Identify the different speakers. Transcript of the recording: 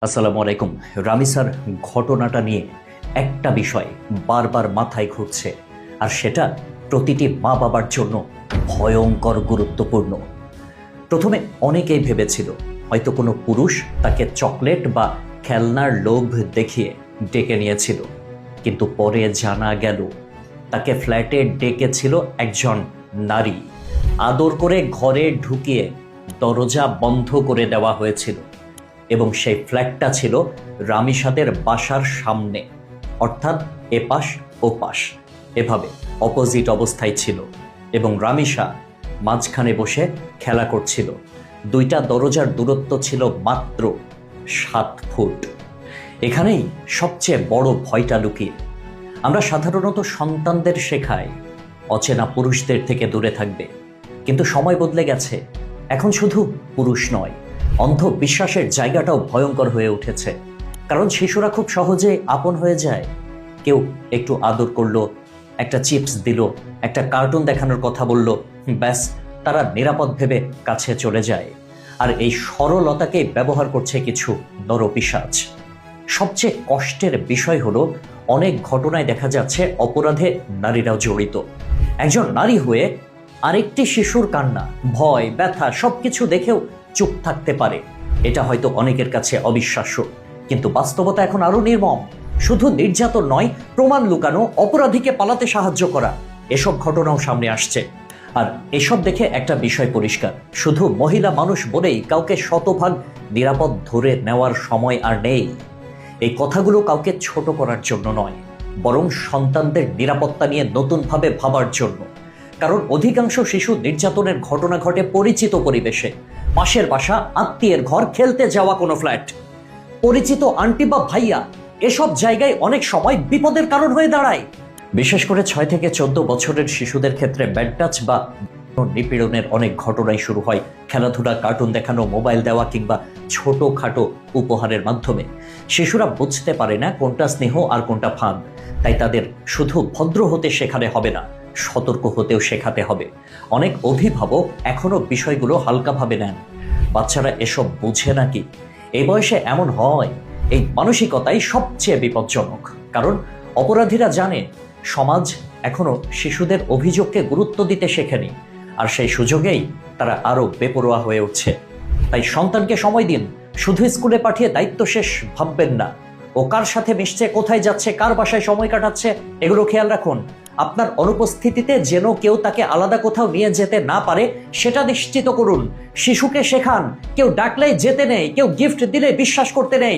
Speaker 1: আসসালামু আলাইকুম। রামিসার ঘটনাটা নিয়ে একটা বিষয় বারবার মাথায় ঘুরছে, আর সেটা প্রতিটি মা বাবার জন্য ভয়ঙ্কর গুরুত্বপূর্ণ। প্রথমে অনেকেই ভেবেছিল হয়তো কোনো পুরুষ তাকে চকলেট বা খেলনার লোভ দেখিয়ে ডেকে নিয়েছিল, কিন্তু পরে জানা গেল তাকে ফ্ল্যাটে ডেকেছিল একজন নারী। আদর করে ঘরে ঢুকিয়ে দরজা বন্ধ করে দেওয়া হয়েছিল, এবং সেই ফ্ল্যাটটা ছিল রামিসাদের বাসার সামনে, অর্থাৎ এপাশ ওপাশ এভাবে অপোজিট অবস্থায় ছিল, এবং রামিসা মাঝখানে বসে খেলা করছিল। দুইটা দরজার দূরত্ব ছিল মাত্র 7 ফুট। এখানেই সবচেয়ে বড় ভয়টা লুকিয়ে। আমরা সাধারণত সন্তানদের শেখাই অচেনা পুরুষদের থেকে দূরে থাকবে, কিন্তু সময় বদলে গেছে। এখন শুধু পুরুষ নয়, অন্ধবিশ্বাসের জায়গাটাও ভয়ঙ্কর হয়ে উঠেছে। কারণ শিশুরা খুব সহজে আপন হয়ে যায়। কেউ একটু আদর করলো, একটা চিপস দিল, একটা কার্টুন দেখানোর কথা বলল, ব্যাস তারা নিরাপদ ভেবে কাছে চলে যায়। আর এই সরলতাকে ব্যবহার করছে কিছু নরপিশাচ। সবচেয়ে কষ্টের বিষয় হলো, অনেক ঘটনায় দেখা যাচ্ছে অপরাধে নারীরাও জড়িত। একজন নারী হয়ে আরেকটি শিশুর কান্না, ভয়, ব্যথা সবকিছু দেখেও চুপ থাকতে পারে। এটা হয়তো অনেকের কাছে অবিশ্বাস্য, কিন্তু বাস্তবতা এখন আরো নির্মম। শুধু নির্যাতন নয়, প্রমাণ লুকানো, অপরাধীকে পালাতে সাহায্য করা, এসব ঘটনাও সামনে আসছে। আর এসব দেখে একটা বিষয় পরিষ্কার, শুধু মহিলা মানুষ বলেই কাউকে শতভাগ নিরাপদ ধরে নেওয়ার সময় আর নেই। এই কথাগুলো কাউকে ছোট করার জন্য নয়, বরং সন্তানদের নিরাপত্তা নিয়ে নতুনভাবে ভাবার জন্য। কারণ অধিকাংশ শিশু নির্যাতনের ঘটনা ঘটে পরিচিত পরিবেশে, পাশের বাসা, আত্মীয়ের ঘর, খেলতে যাওয়া কোনো ফ্ল্যাট, পরিচিত আন্টি বা ভাইয়া, এসব জায়গায় অনেক সময় বিপদের কারণ হয়ে দাঁড়ায়। বিশেষ করে 6 থেকে 14 বছরের শিশুদের ক্ষেত্রে ব্যাড টাচ বা নিপীড়নের অনেক ঘটনাই শুরু হয় খেলাধুলা, কার্টুন দেখানো, মোবাইল দেওয়া কিংবা ছোটখাটো উপহারের মাধ্যমে। শিশুরা বুঝতে পারে না কোনটা স্নেহ আর কোনটা ফাঁদ, তাই তাদের শুধু ভদ্র হতে শেখালে হবে না, সতর্ক হতেও শেখাতে হবে। অনেক অভিভাবক এখনো বিষয়গুলো হালকাভাবে নেন। বাচ্চারা এসব বুঝে নাকি? এই বয়সে এমন হয়। এই মানসিকতাই সবচেয়ে বিপজ্জনক। কারণ অপরাধীরা জানে সমাজ এখনো শিশুদের অভিযোগকে গুরুত্ব দিতে শেখেনি, আর সেই সুযোগেই তারা আরো বেপরোয়া হয়ে উঠছে। তাই সন্তানকে সময় দিন, শুধু স্কুলে পাঠিয়ে দায়িত্ব শেষ ভাববেন না। ও কার সাথে মিশছে, কোথায় যাচ্ছে, কার বাসায় সময় কাটাচ্ছে, এগুলো খেয়াল রাখুন। আপনার অনুপস্থিতিতে যেন কেউ তাকে আলাদা কোথাও নিয়ে যেতে না পারে, সেটা নিশ্চিত করুন। শিশুকে শেখান, কেউ ডাকলেই যেতে নেই, কেউ গিফট দিলে বিশ্বাস করতে নেই।